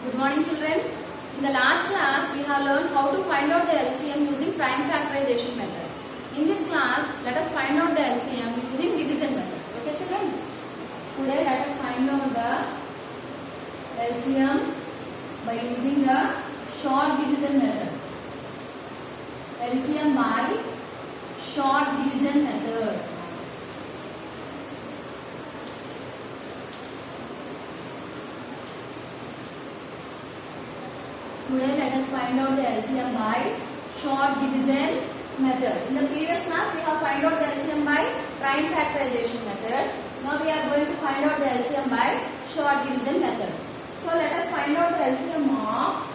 Good morning, children. In the last class, we have learned how to find out the LCM using prime factorization method. In this class, let us find out the LCM using division method. Okay, children? Today, let us find out the LCM by using the short division method. LCM by short division method. Today let us find out the LCM by short division method. In the previous class we have find out the LCM by prime factorization method. Now we are going to find out the LCM by short division method. So let us find out the LCM of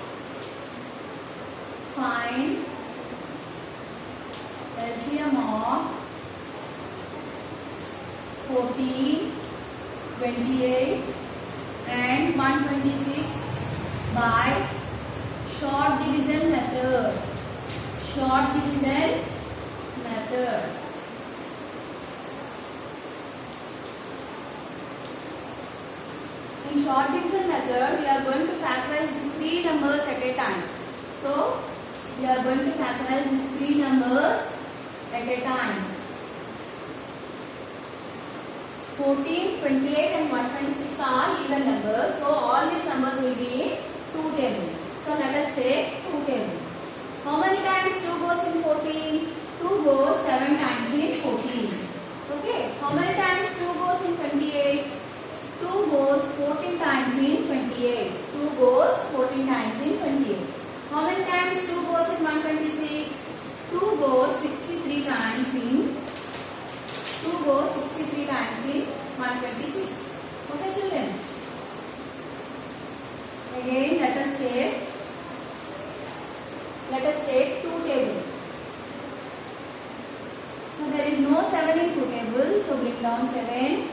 find LCM of 14, 28 and 126 by short division method. Short division method. In short division method, we are going to factorize these three numbers at a time. So, we are going to factorize these three numbers at a time. 14, 28 and 126 are even numbers. So, all these numbers will be in two tables. So let us take 2 tables. How many times 2 goes in 14? 2 goes 7 times in 14. Okay. How many times 2 goes in 28? 2 goes 14 times in 28. 2 goes 14 times in 28. How many times 2 goes in 126? 2 goes 63 times in 2 goes 63 times in 126. Okay, children. Again, let us take 2 tables. So there is no 7 in 2 tables. So bring down 7.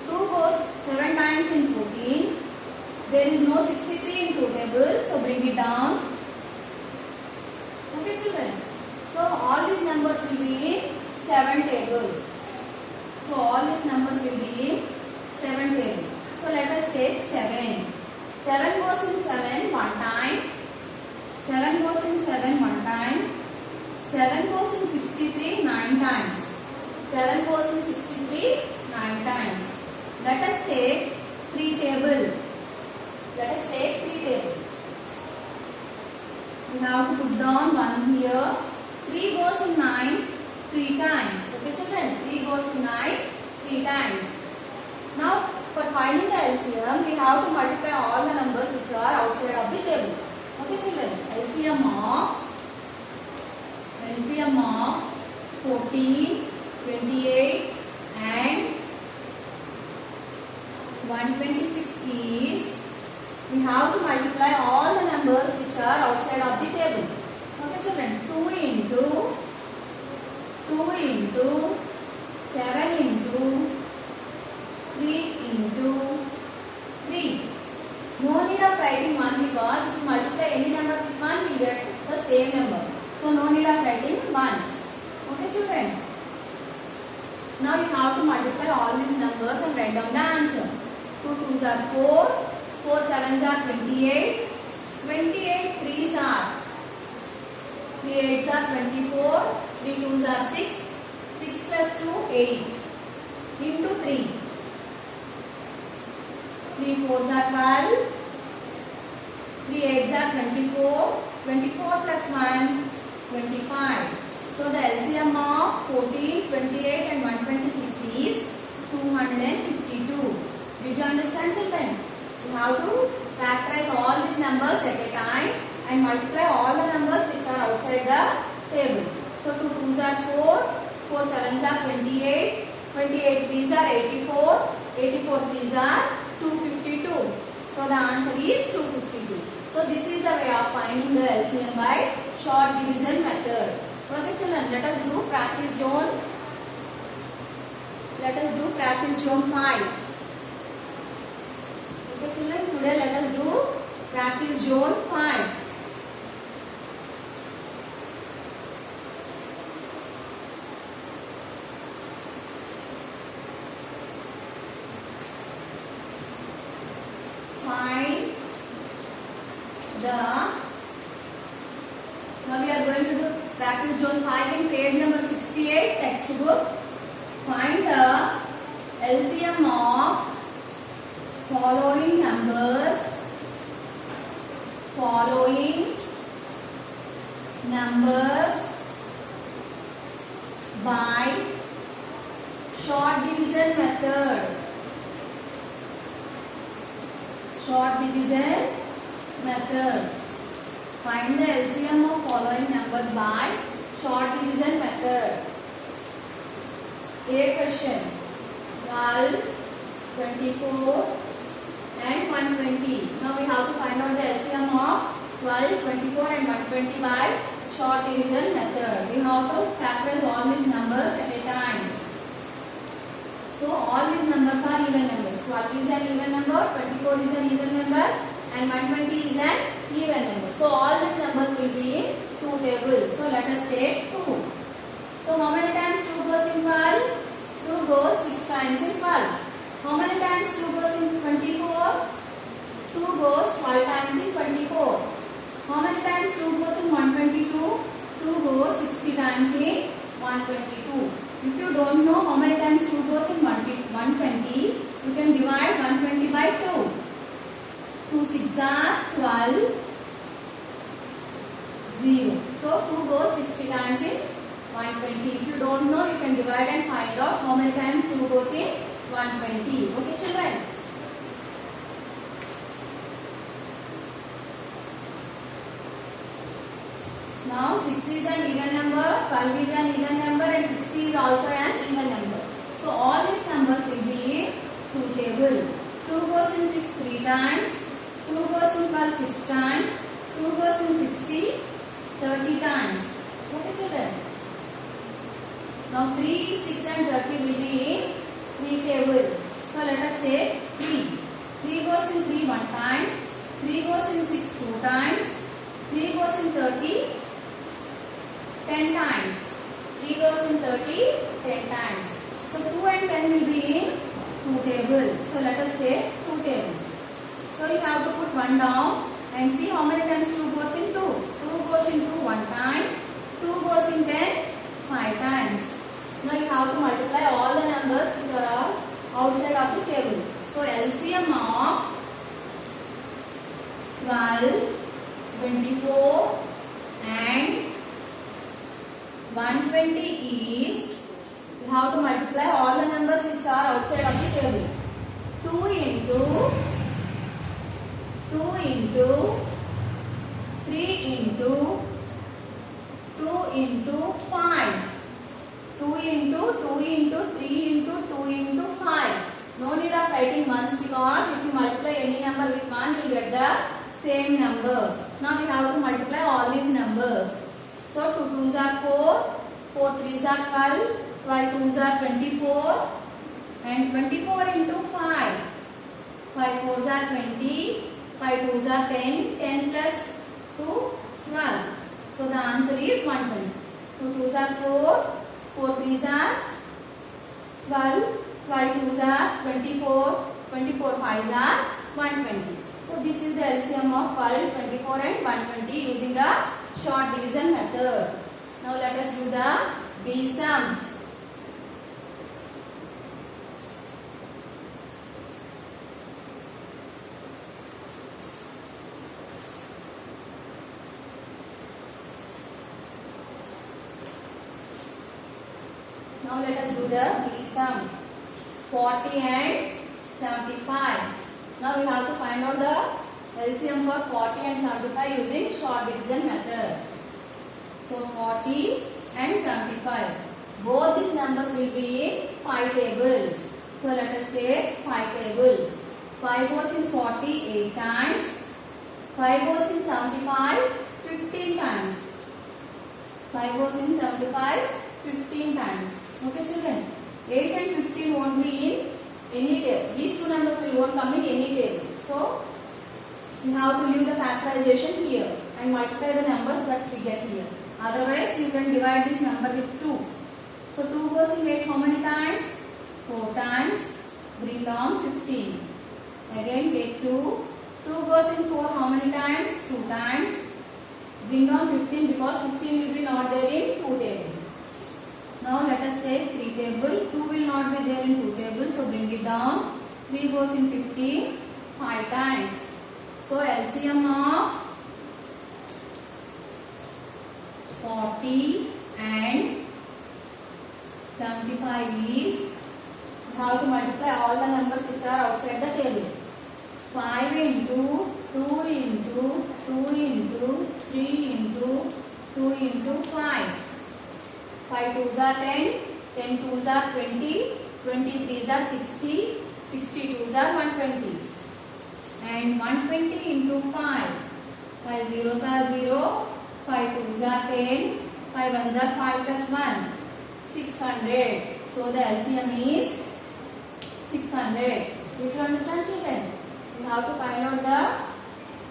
2 goes 7 times in 14. There is no 63 in 2 tables. So bring it down. Okay, children. So all these numbers will be in 7 tables. So all these numbers will be in 7 tables. So let us take 7. 7 goes in 7 one time. 7 goes in 7 one time. 7 goes in 63 9 times. 7 goes in 63 9 times. Let us take 3 tables. Let us take 3 tables. We have to put down 1 here. 3 goes in 9 3 times. Okay, children? 3 goes in 9 3 times. Now, for finding the LCM, we have to multiply all the numbers which are outside of the table. Okay, children? LCM of 14, 28 and 126 is, we have to multiply all the numbers which are outside of the table. Okay, children? 2 into 7 into 3 into 3. No need of writing 1 because if you multiply any number with 1, we get the same number. So no need of writing ones. Okay, children? Now we have to multiply all these numbers and write down the answer. 2 2s are 4, 4 7s are 28, 28 3s are 3 8s are 24, 3 2s are 6, 6 plus 2 8 into 3. 3 4s are 12, 3 8s are 24, 24 plus 1, 25. So the LCM of 14, 28 and 126 is 252. Did you understand, children? You have to factorize all these numbers at a time and multiply all the numbers which are outside the table. So 2 2s are 4, 4 7s are 28, 28 3s are 84, 84 3s are 252. So the answer is 252. So this is the way of finding the LCM by short division method. Okay, children, let us do practice zone. Let us do practice zone 5. Okay, children, today let us do practice zone 5. Find the, now we are going to do practice zone 5 in page number 68 textbook. Find the LCM of following numbers by short division method. Find the LCM of following numbers by short division method. A question: 12, 24 and 120. Now we have to find out the LCM of 12, 24 and 120 by short division method. We have to factorize all these numbers at a time. So all these numbers are even numbers. 12 is an even number, 24 is an even number and 120 is an even number. So all these numbers will be in two tables. So let us take 2. So how many times 2 goes in 12? 2 goes 6 times in 12. How many times 2 goes in 24? 2 goes 12 times in 24. How many times 2 goes in 122? 2 goes 60 times in 122. If you don't know how many times 2 goes in 120, you can divide 120 by 2. 2 6 are 12, 0. So 2 goes 60 times in 120. If you don't know, you can divide and find out how many times 2 goes in 120. Okay, children? Now 6 is an even number, 12 is an even number and 60 is also an even number. So all these numbers will be in two table. 2 goes in 6 3 times, 2 goes in 12 6 times, 2 goes in 60 30 times. Okay, children? Now 3, 6 and 30 will be in 3 table. So let us take 3. 3 goes in 3 one time, 3 goes in 6 2 times, 3 goes in 30 10 times. 3 goes in 30 10 times. So 2 and 10 will be in 2 table. So let us take 2 table. So you have to put 1 down and see how many times 2 goes in 2. 2 goes in 2 one time, 2 goes in 10 5 times. Now you have to multiply all the numbers which are outside of the table. So LCM of 12, 24 and 120 is, you have to multiply all the numbers which are outside of the table. 2 into 3 into 2 into 5. 2 into 2 into 3 into 2 into 5. No need of writing ones because if you multiply any number with 1, you will get the same number. Now we have to multiply all these numbers. So 2 2s are 4, 4 3s are 12, 12 2s are 24 and 24 into 5. 5 4s are 20, 5 2s are 10, 10 plus 2, 12. So the answer is 120. 2 2s are 4, 4 3s are 12, 12 2s are 24, 24 5s are 120. So this is the LCM of 12, 24 and 120 using the short division method. Now let us do the B sum. Now let us do the B sum. 40 and 75. Now we have to find out the LCM for 40 and 75 using short division method. So 40 and 75. Both these numbers will be in 5 tables. So let us take 5 table. 5 goes in 40 8 times. 5 goes in 75 15 times. 5 goes in 75 15 times. Okay, children? 8 and 15 won't be in any table. These two numbers won't come in any table. So you have to leave the factorization here and multiply the numbers that we get here. Otherwise, you can divide this number with 2. So 2 goes in 8 how many times? 4 times. Bring down 15. Again take 2. 2 goes in 4 how many times? 2 times. Bring down 15 because 15 will be not there in 2 table. Now let us take 3 table. 2 will not be there in 2 table. So bring it down. 3 goes in 15 5 times. So LCM of 40 and 75 is, you have to multiply all the numbers which are outside the table. 5 into 2 into 2 into 3 into 2 into 5. 5 2s are 10, 10 2s are 20, 20 3s are 60, 60 2s are 120. And 120 into 5. 5 zeros are 0, 5 2s are 10, 5 1s are 5 plus 1. 600. So the LCM is 600. Did you understand, children? We have to find out the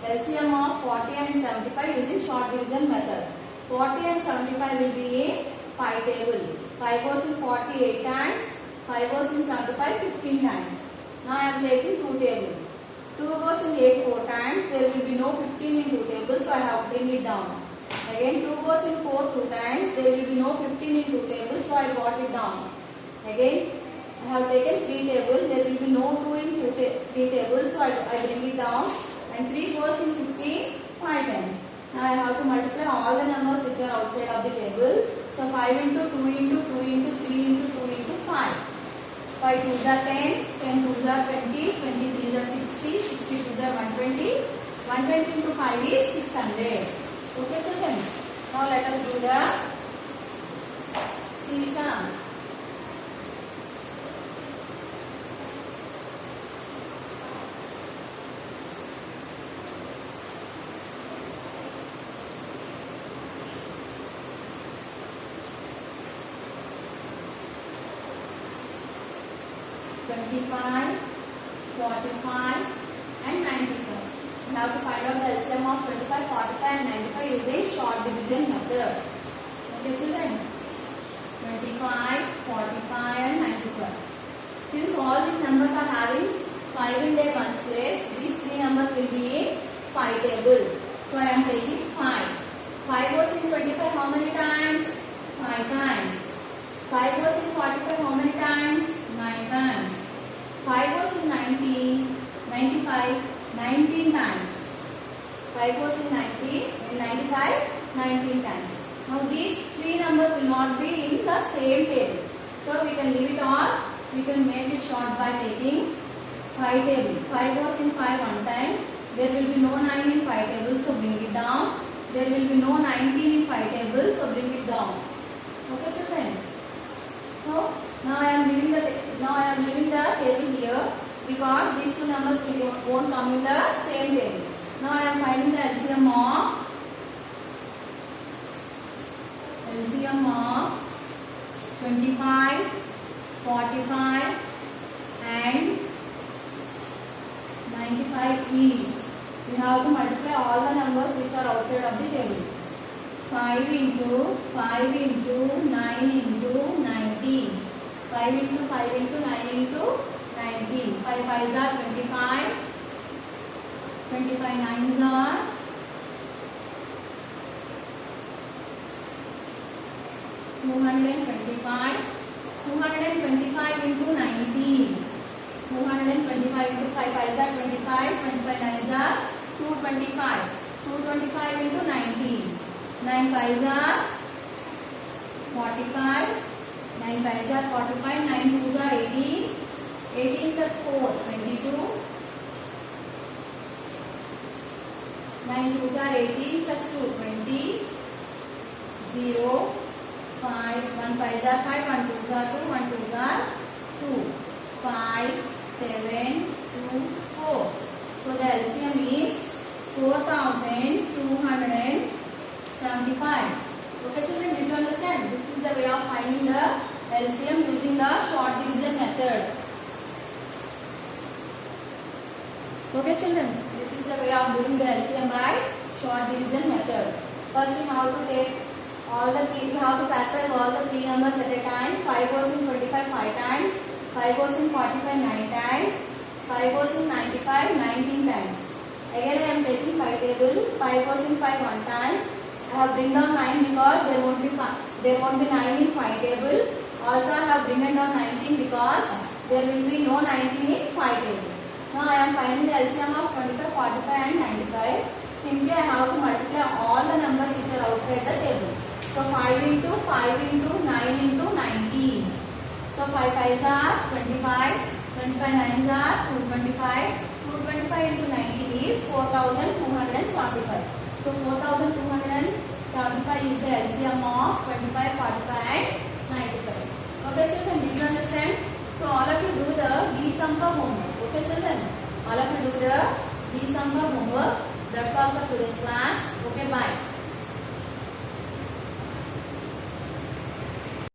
LCM of 40 and 75 using short division method. 40 and 75 will be in 5 table. 5 goes in 40 8 times. 5 goes in 75 15 times. Now I am taking 2 table. 2 goes in 8 4 times. There will be no 15 in 2 table. So I have to bring it down. Again 2 goes in 4 2 times. There will be no 15 in 2 table. So I brought it down. Again I have taken 3 table. There will be no 2 in 3 table. So I bring it down. And 3 goes in 15 5 times. Now I have to multiply all the numbers which are outside of the table. So 5 into 2 into 2 into 3 into 2 into 5. 5 2s are 10, 10 2s are 20, 20 3s are 60, 60 2s are 120. 120 into 5 is 600. Okay children. Now let us do the C sum. $25, $45 and $95. We have to find out the LCM of $25, $45 and $95 using short division method. Okay children? $25, $45 and $95. Since all these numbers are having 5 in their ones place, these 3 numbers will be in 5 table. So I am taking 5. 5 goes in 25 how many times? 5 times. 5 goes in 45 how many times? 9 times. 5 goes in 95 19 times. 5 goes in 95 19 times. Now these 3 numbers will not be in the same table. So we can leave it or we can make it short by taking 5 table. 5 goes in 5 one time. There will be no 9 in 5 table, so bring it down. There will be no 19 in 5 table, so bring it down. Okay children? So now I am leaving the table here because these 2 numbers won't come in the same table. Now I am finding the LCM of 25, 45 and 95 is. We have to multiply all the numbers which are outside of the table. 5 into 5 into 9 into 19. 5 into 5 into 9 into 19. 5 5s are 25. 25 9s are 225. 225 into 19. 225 into 5 5s are 25. 25 9s are 225. 225 into 19. 9 5s are 45. 9 5s are 45. 9 2s are 18. 18 plus 4 22. 9 2s are 18 plus 2 20. 0 5 1 5s are 5. 1 2s are 2. 1 2s are 2. 5 7 2 4. So the LCM is 4275. Okay children, did you understand? This is the way of finding the LCM using the short division method. Okay children, this is the way of doing the LCM by short division method. First we have to take all the 3, we have to factorize all the 3 numbers at a time. 5 goes in 25 5 times. 5 goes in 45 9 times. 5 goes in 95 19 times. Again I am taking 5 table. 5 was in 5 one time. I have bring down 9 because there won't be 9 in 5 table. Also I have bring down 19 because there will be no 19 in 5 table. Now I am finding the LCM of 25, 45 and 95. Simply I have to multiply all the numbers which are outside the table. So 5 into 5 into 9 into 19. So 5 5s are 25, 25 9s are 225. 225 into 19 is 4275. So 4275 is the LCM of 25, 45 and 95. Okay children, did you understand? So all of you do the D-sum homework. Okay children, all of you do the D-sum homework. That's all for today's class. Okay, bye.